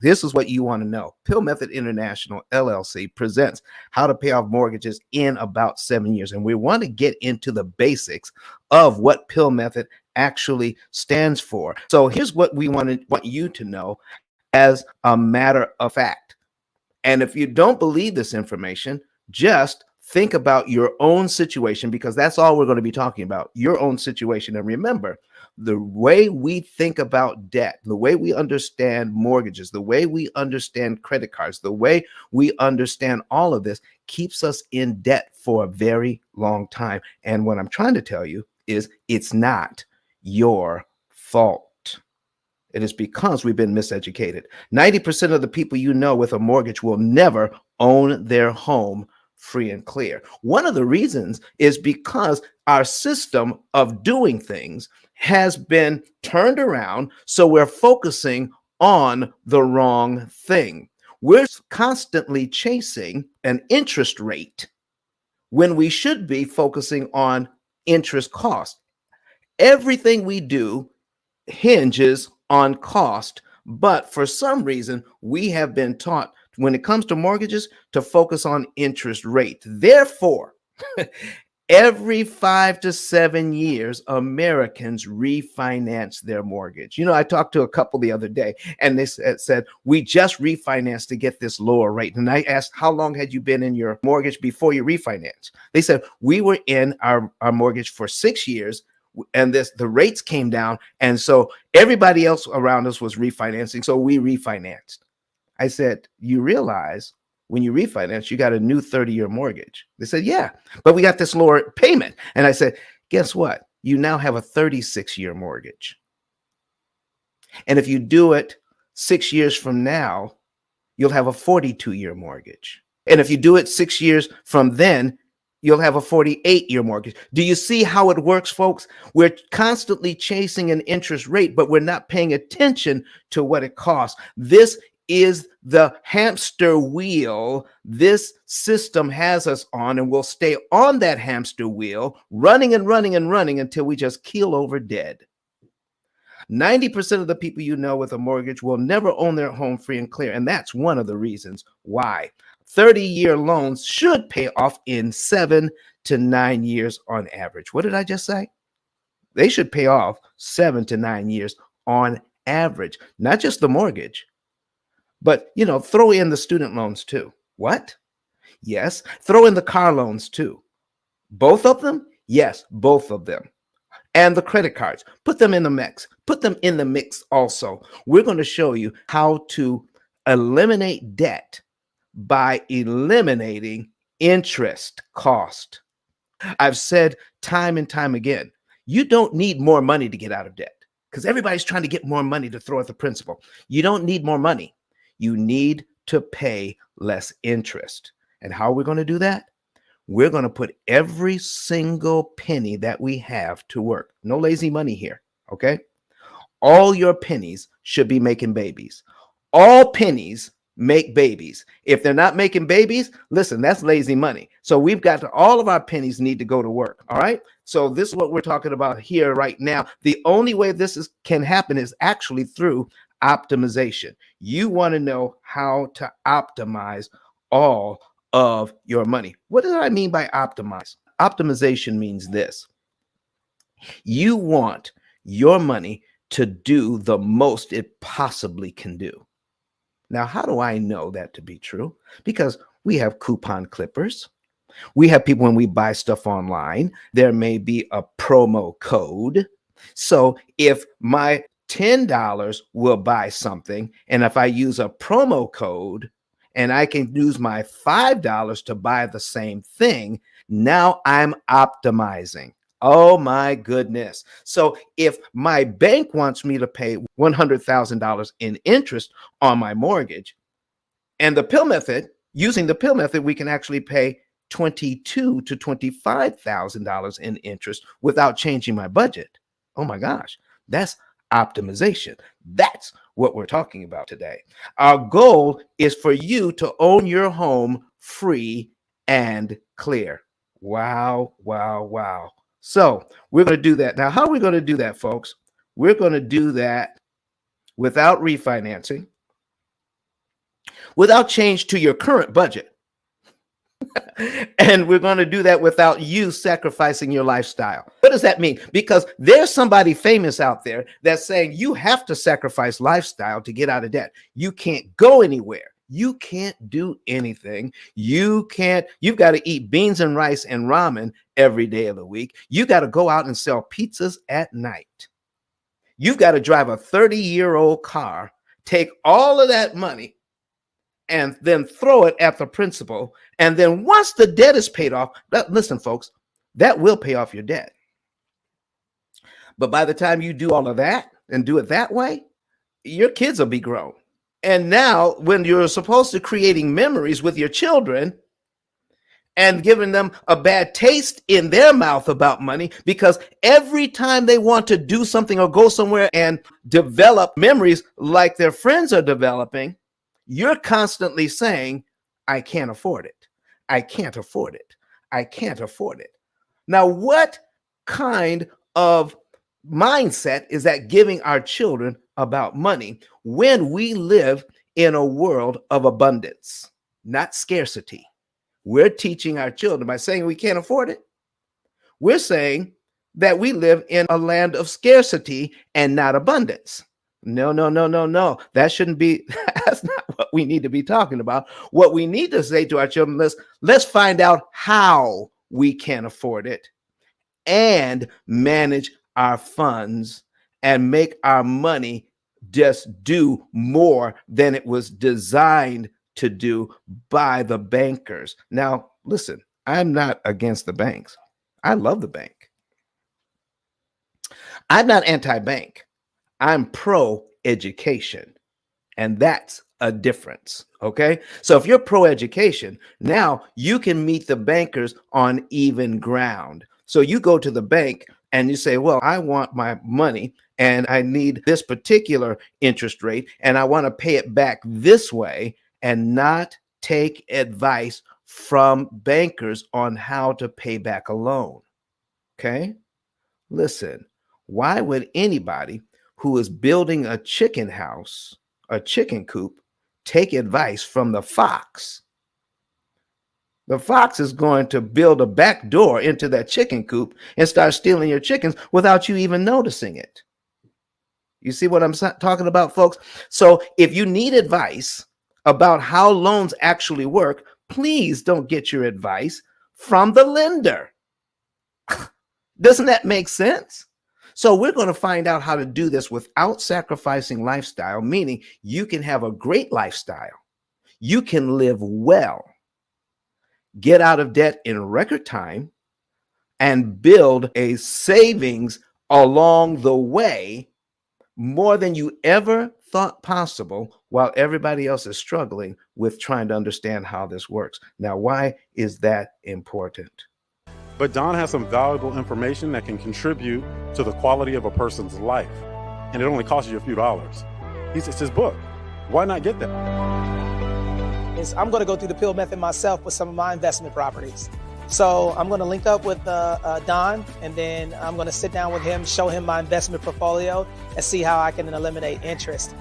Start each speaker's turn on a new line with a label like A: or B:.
A: This is what you want to know. P.I.L.L. Method International LLC presents how to pay off mortgages in about 7 years. And we want to get into the basics of what P.I.L.L. Method actually stands for. So here's what we want you to know as a matter of fact. And if you don't believe this information, just think about your own situation, because that's all we're going to be talking about, your own situation. And remember, the way we think about debt, the way we understand mortgages, the way we understand credit cards, the way we understand all of this keeps us in debt for a very long time. And what I'm trying to tell you is it's not your fault. It is because we've been miseducated. 90% of the people you know with a mortgage will never own their home free and clear. One of the reasons is because our system of doing things has been turned around, so we're focusing on the wrong thing. We're constantly chasing an interest rate when we should be focusing on interest cost. Everything we do hinges on cost, but for some reason we have been taught when it comes to mortgages to focus on interest rate. Therefore, every 5 to 7 years, Americans refinance their mortgage. You know, I talked to a couple the other day, and they said, we just refinanced to get this lower rate. And I asked, how long had you been in your mortgage before you refinanced? They said, we were in our mortgage for 6 years, and the rates came down, and so everybody else around us was refinancing, so we refinanced. I said, you realize when you refinance, you got a new 30-year mortgage? They said, yeah, but we got this lower payment. And I said, guess what? You now have a 36-year mortgage. And if you do it 6 years from now, you'll have a 42-year mortgage. And if you do it 6 years from then, you'll have a 48-year mortgage. Do you see how it works, folks? We're constantly chasing an interest rate, but we're not paying attention to what it costs. This is the hamster wheel this system has us on, and we'll stay on that hamster wheel, running and running and running until we just keel over dead. 90% of the people you know with a mortgage will never own their home free and clear, and that's one of the reasons why. 30-year loans should pay off in 7 to 9 years on average. What did I just say? They should pay off 7 to 9 years on average, not just the mortgage. But, you know, throw in the student loans too. What? Yes. Throw in the car loans too. Both of them? Yes, both of them. And the credit cards. Put them in the mix. Put them in the mix also. We're going to show you how to eliminate debt by eliminating interest cost. I've said time and time again, you don't need more money to get out of debt, because everybody's trying to get more money to throw at the principal. You don't need more money. You need to pay less interest. And how are we going to do that? We're going to put every single penny that we have to work. No lazy money here, okay? All your pennies should be making babies. All pennies make babies. If they're not making babies, listen, that's lazy money. So we've got all of our pennies need to go to work, all right? So this is what we're talking about here right now. The only way this can happen is actually through optimization. You want to know how to optimize all of your money. What do I mean by optimize? Optimization means this. You want your money to do the most it possibly can do. Now, how do I know that to be true? Because we have coupon clippers. We have people, when we buy stuff online, there may be a promo code. So if my $10 will buy something, and if I use a promo code and I can use my $5 to buy the same thing, now I'm optimizing. Oh my goodness. So if my bank wants me to pay $100,000 in interest on my mortgage, and the P.I.L.L. method, using the P.I.L.L. method, we can actually pay $22,000 to $25,000 in interest without changing my budget. Oh my gosh, that's optimization. That's what we're talking about today. Our goal is for you to own your home free and clear. Wow, wow, wow. So we're going to do that. Now, how are we going to do that, folks? We're going to do that without refinancing. without change to your current budget. And we're going to do that without you sacrificing your lifestyle. What does that mean? Because there's somebody famous out there that's saying you have to sacrifice lifestyle to get out of debt. You can't go anywhere. You can't do anything. You've got to eat beans and rice and ramen every day of the week. You got to go out and sell pizzas at night. You've got to drive a 30-year-old car, take all of that money, and then throw it at the principal. And then once the debt is paid off, listen, folks, that will pay off your debt. But by the time you do all of that and do it that way, your kids will be grown. And now when you're supposed to creating memories with your children and giving them a bad taste in their mouth about money, because every time they want to do something or go somewhere and develop memories like their friends are developing, you're constantly saying, I can't afford it. I can't afford it. I can't afford it. Now, what kind of mindset is that giving our children about money when we live in a world of abundance, not scarcity? We're teaching our children by saying we can't afford it. We're saying that we live in a land of scarcity and not abundance. No. That shouldn't be, that's not what we need to be talking about. What we need to say to our children is, let's find out how we can afford it and manage our funds and make our money just do more than it was designed to do by the bankers. Now, listen, I'm not against the banks. I love the bank. I'm not anti-bank. I'm pro-education, and that's a difference, okay? So if you're pro-education, now you can meet the bankers on even ground. So you go to the bank and you say, well, I want my money and I need this particular interest rate and I want to pay it back this way, and not take advice from bankers on how to pay back a loan, okay? Listen, why would anybody who is building a chicken house, a chicken coop, take advice from the fox? The fox is going to build a back door into that chicken coop and start stealing your chickens without you even noticing it. You see what I'm talking about, folks? So if you need advice about how loans actually work, please don't get your advice from the lender. Doesn't that make sense? So we're going to find out how to do this without sacrificing lifestyle, meaning you can have a great lifestyle. You can live well, get out of debt in record time, and build a savings along the way more than you ever thought possible, while everybody else is struggling with trying to understand how this works. Now, why is that important?
B: But Don has some valuable information that can contribute to the quality of a person's life. And it only costs you a few dollars. It's his book. Why not get that?
C: I'm going to go through the P.I.L.L. method myself with some of my investment properties. So I'm going to link up with Don, and then I'm going to sit down with him, show him my investment portfolio, and see how I can eliminate interest.